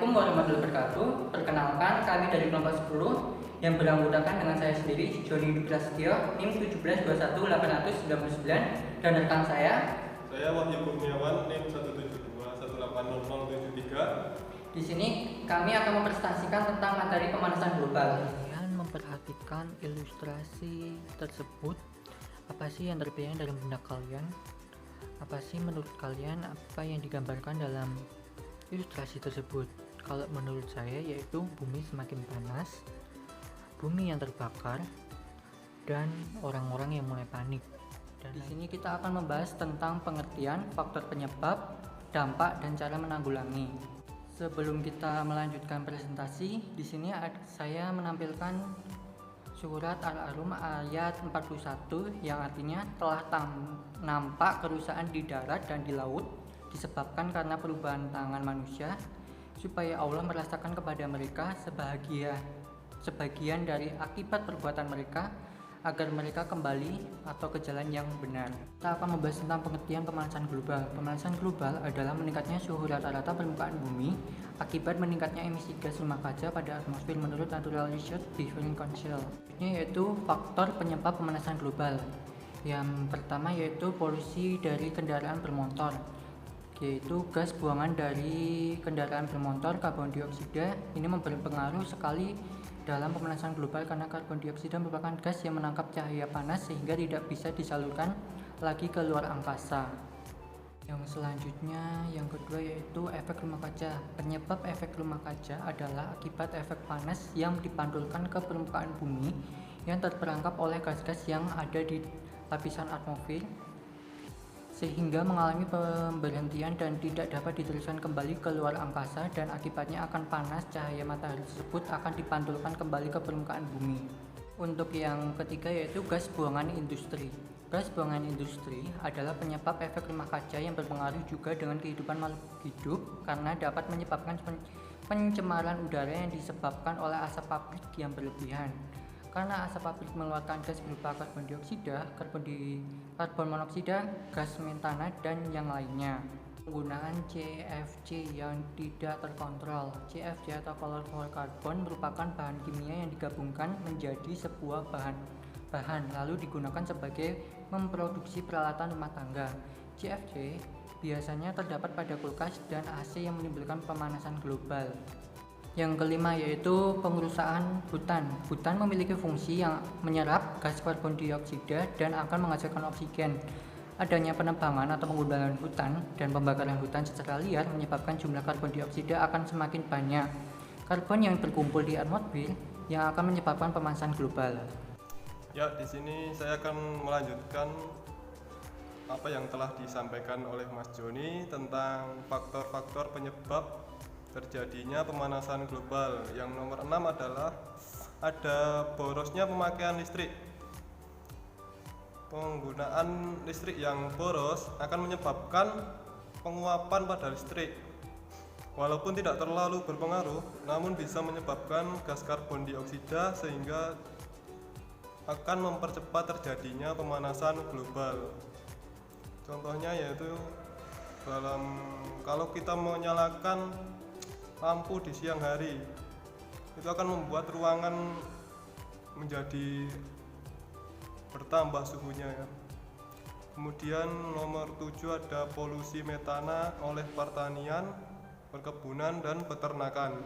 Assalamualaikum warahmatullahi wabarakatuh. Perkenalkan, kami dari kelompok 10 yang beranggotakan dengan saya sendiri, Joni Prasetyo, NIM 1721899, dan rekan saya Wahyu Kurniawan, NIM 172180073. Di sini kami akan mempresentasikan tentang materi pemanasan global. Kalian memperhatikan ilustrasi tersebut. Apa sih yang terbayang dalam benak kalian? Apa sih menurut kalian apa yang digambarkan dalam ilustrasi tersebut? Kalau menurut saya yaitu bumi semakin panas, bumi yang terbakar, dan orang-orang yang mulai panik. Dan di sini kita akan membahas tentang pengertian, faktor penyebab, dampak, dan cara menanggulangi. Sebelum kita melanjutkan presentasi, di sini saya menampilkan surat Al-Rum ayat 41 yang artinya telah nampak kerusakan di darat dan di laut disebabkan karena perubahan tangan manusia, supaya Allah merasakan kepada mereka sebagian dari akibat perbuatan mereka, agar mereka kembali atau ke jalan yang benar. Kita akan membahas tentang pengertian pemanasan global. Pemanasan global adalah meningkatnya suhu rata-rata permukaan bumi akibat meningkatnya emisi gas rumah kaca pada atmosfer menurut Natural Research Behavioral Council. Ini yaitu faktor penyebab pemanasan global. Yang pertama yaitu polusi dari kendaraan bermotor, yaitu gas buangan dari kendaraan bermotor, karbon dioksida. Ini berpengaruh sekali dalam pemanasan global karena karbon dioksida merupakan gas yang menangkap cahaya panas sehingga tidak bisa disalurkan lagi ke luar angkasa. Yang selanjutnya, yang kedua yaitu efek rumah kaca. Penyebab efek rumah kaca adalah akibat efek panas yang dipantulkan ke permukaan bumi yang terperangkap oleh gas-gas yang ada di lapisan atmosfer, sehingga mengalami pemberhentian dan tidak dapat diteruskan kembali ke luar angkasa, dan akibatnya akan panas cahaya matahari tersebut akan dipantulkan kembali ke permukaan bumi. Untuk yang ketiga yaitu gas buangan industri. Gas buangan industri adalah penyebab efek rumah kaca yang berpengaruh juga dengan kehidupan makhluk hidup karena dapat menyebabkan pencemaran udara yang disebabkan oleh asap pabrik yang berlebihan. Karena asap pabrik mengeluarkan gas berupa karbon dioksida, karbon monoksida, gas metana, dan yang lainnya. Penggunaan CFC yang tidak terkontrol. CFC atau colorful carbon merupakan bahan kimia yang digabungkan menjadi sebuah bahan lalu digunakan sebagai memproduksi peralatan rumah tangga. CFC biasanya terdapat pada kulkas dan AC yang menimbulkan pemanasan global. Yang kelima yaitu pengerusakan hutan. Hutan memiliki fungsi yang menyerap gas karbon dioksida dan akan menghasilkan oksigen. Adanya penebangan atau penggundulan hutan dan pembakaran hutan secara liar menyebabkan jumlah karbon dioksida akan semakin banyak. Karbon yang berkumpul di atmosfer yang akan menyebabkan pemanasan global. Ya, di sini saya akan melanjutkan apa yang telah disampaikan oleh Mas Joni tentang faktor-faktor penyebab terjadinya pemanasan global. Yang nomor 6 adalah ada borosnya pemakaian listrik. Penggunaan listrik yang boros akan menyebabkan penguapan pada listrik. Walaupun tidak terlalu berpengaruh, namun bisa menyebabkan gas karbon dioksida sehingga akan mempercepat terjadinya pemanasan global. Contohnya yaitu kalau kita menyalakan lampu di siang hari, itu akan membuat ruangan menjadi bertambah suhunya ya. Kemudian nomor 7 ada polusi metana oleh pertanian, perkebunan, dan peternakan.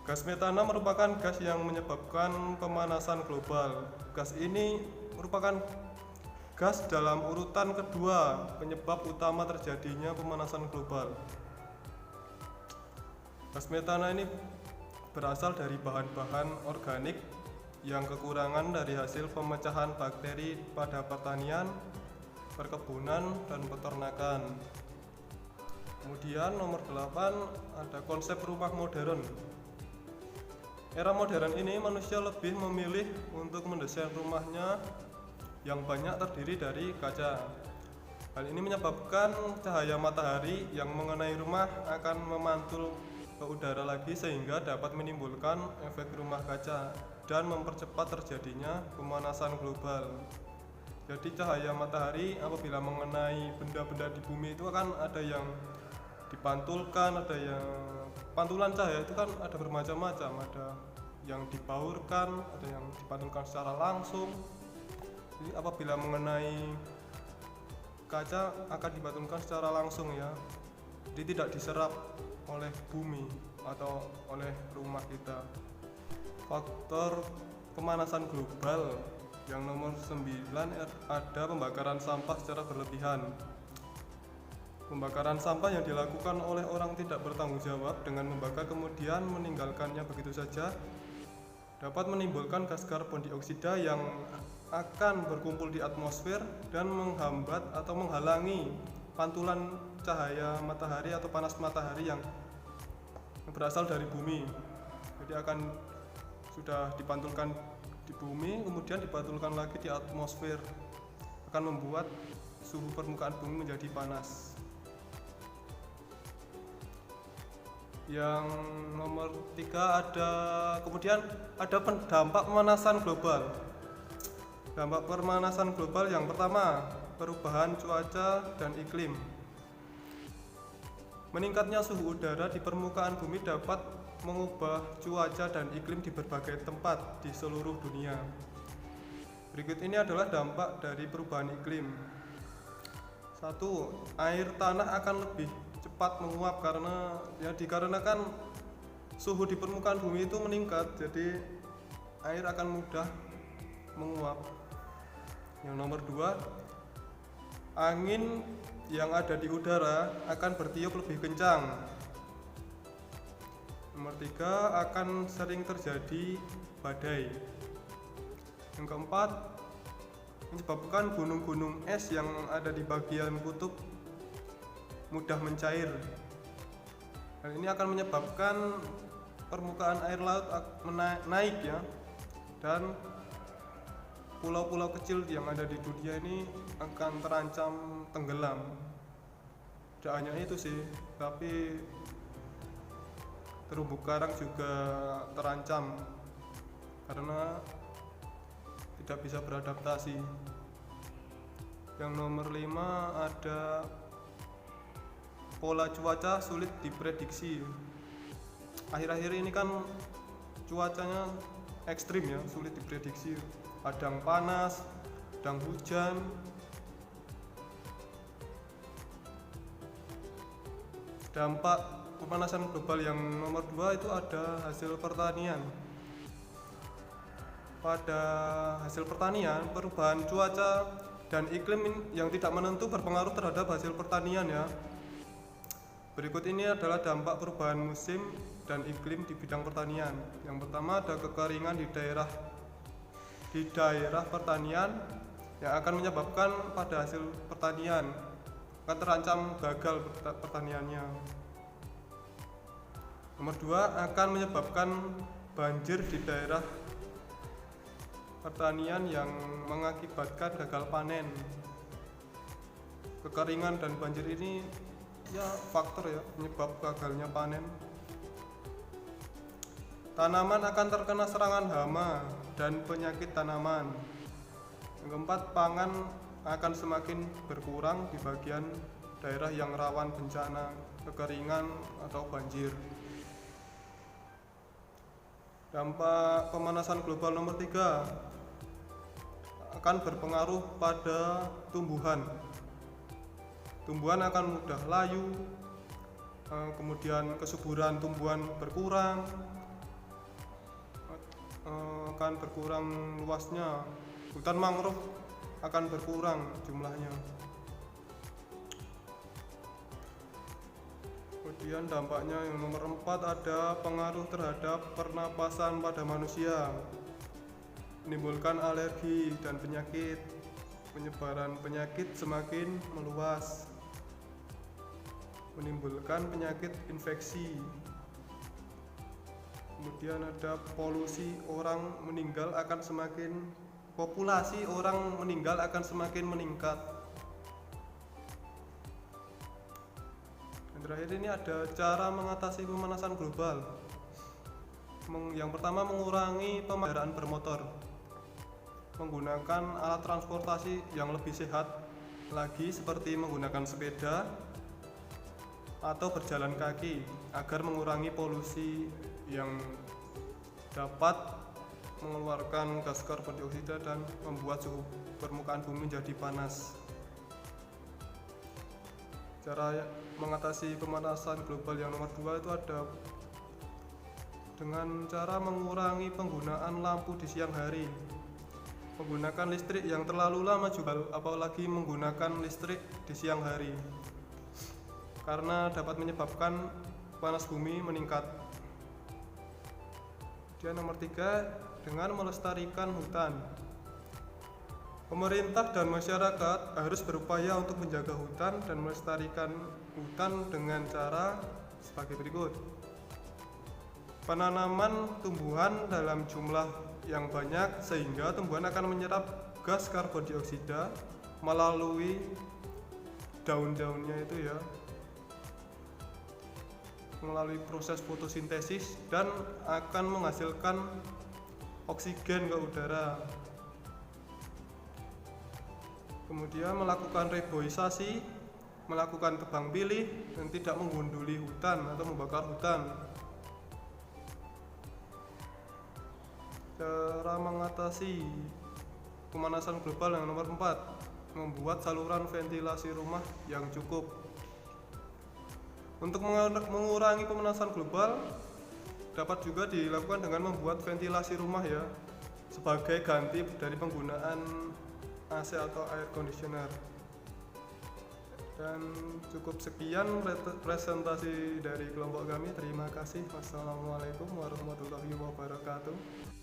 Gas metana merupakan gas yang menyebabkan pemanasan global. Gas ini merupakan gas dalam urutan kedua penyebab utama terjadinya pemanasan global. Gas metana ini berasal dari bahan-bahan organik yang kekurangan dari hasil pemecahan bakteri pada pertanian, perkebunan, dan peternakan. Kemudian nomor 8 ada konsep rumah modern. Era modern ini manusia lebih memilih untuk mendesain rumahnya yang banyak terdiri dari kaca. Hal ini menyebabkan cahaya matahari yang mengenai rumah akan memantul ke udara lagi sehingga dapat menimbulkan efek rumah kaca dan mempercepat terjadinya pemanasan global. Jadi cahaya matahari apabila mengenai benda-benda di bumi itu akan ada yang dipantulkan, ada yang pantulan cahaya itu kan ada bermacam-macam, ada yang dibaurkan, ada yang dipantulkan secara langsung. Jadi apabila mengenai kaca akan dipantulkan secara langsung ya, jadi tidak diserap oleh bumi atau oleh rumah kita. Faktor pemanasan global yang nomor 9 ada pembakaran sampah secara berlebihan. Pembakaran sampah yang dilakukan oleh orang tidak bertanggung jawab dengan membakar kemudian meninggalkannya begitu saja dapat menimbulkan gas karbon dioksida yang akan berkumpul di atmosfer dan menghambat atau menghalangi pantulan cahaya matahari atau panas matahari yang berasal dari bumi. Jadi akan sudah dipantulkan di bumi kemudian dipantulkan lagi di atmosfer, akan membuat suhu permukaan bumi menjadi panas. Yang nomor 3 kemudian ada dampak pemanasan global. Dampak pemanasan global yang pertama, perubahan cuaca dan iklim. Meningkatnya suhu udara di permukaan bumi dapat mengubah cuaca dan iklim di berbagai tempat di seluruh dunia. Berikut ini adalah dampak dari perubahan iklim. 1. Air tanah akan lebih cepat menguap karena dikarenakan suhu di permukaan bumi itu meningkat, jadi air akan mudah menguap. Yang nomor 2, angin yang ada di udara akan bertiup lebih kencang. Nomor 3, akan sering terjadi badai. Yang keempat, menyebabkan gunung-gunung es yang ada di bagian kutub mudah mencair. Hal ini akan menyebabkan permukaan air laut naik ya, dan pulau-pulau kecil yang ada di dunia ini akan terancam tenggelam. Tidak hanya itu sih, tapi terumbu karang juga terancam karena tidak bisa beradaptasi. Yang nomor 5 ada pola cuaca sulit diprediksi. Akhir-akhir ini kan cuacanya ekstrim ya, sulit diprediksi. Kadang panas, kadang hujan. Dampak pemanasan global yang nomor 2 itu ada hasil pertanian. Pada hasil pertanian, perubahan cuaca dan iklim yang tidak menentu berpengaruh terhadap hasil pertanian ya. Berikut ini adalah dampak perubahan musim dan iklim di bidang pertanian. Yang pertama ada kekeringan di daerah pertanian yang akan menyebabkan pada hasil pertanian akan terancam gagal pertaniannya. Nomor 2 akan menyebabkan banjir di daerah pertanian yang mengakibatkan gagal panen. Kekeringan dan banjir ini ya faktor ya penyebab gagalnya panen. Tanaman akan terkena serangan hama dan penyakit tanaman. Yang keempat, pangan akan semakin berkurang di bagian daerah yang rawan bencana kekeringan atau banjir. Dampak pemanasan global nomor 3 akan berpengaruh pada tumbuhan. Tumbuhan akan mudah layu, kemudian kesuburan tumbuhan berkurang, akan berkurang luasnya. Hutan mangrove akan berkurang jumlahnya. Kemudian dampaknya yang nomor 4 ada pengaruh terhadap pernapasan pada manusia, menimbulkan alergi dan penyakit. Penyebaran penyakit semakin meluas, menimbulkan penyakit infeksi. Kemudian ada populasi orang meninggal akan semakin meningkat. Dan terakhir ini ada cara mengatasi pemanasan global. Yang pertama, mengurangi kendaraan bermotor, menggunakan alat transportasi yang lebih sehat lagi seperti menggunakan sepeda, atau berjalan kaki agar mengurangi polusi yang dapat mengeluarkan gas karbon dioksida dan membuat suhu permukaan bumi menjadi panas. Cara mengatasi pemanasan global yang nomor 2 itu ada dengan cara mengurangi penggunaan lampu di siang hari, menggunakan listrik yang terlalu lama juga, apalagi menggunakan listrik di siang hari karena dapat menyebabkan panas bumi meningkat. Dan nomor 3, dengan melestarikan hutan. Pemerintah dan masyarakat harus berupaya untuk menjaga hutan dan melestarikan hutan dengan cara sebagai berikut. Penanaman tumbuhan dalam jumlah yang banyak sehingga tumbuhan akan menyerap gas karbon dioksida melalui daun-daunnya itu ya, melalui proses fotosintesis dan akan menghasilkan oksigen ke udara. Kemudian melakukan reboisasi, melakukan tebang pilih dan tidak menggunduli hutan atau membakar hutan. Cara mengatasi pemanasan global yang nomor 4, membuat saluran ventilasi rumah yang cukup. Untuk mengurangi pemanasan global dapat juga dilakukan dengan membuat ventilasi rumah ya, sebagai ganti dari penggunaan AC atau air conditioner. Dan cukup sekian presentasi dari kelompok kami. Terima kasih. Wassalamualaikum warahmatullahi wabarakatuh.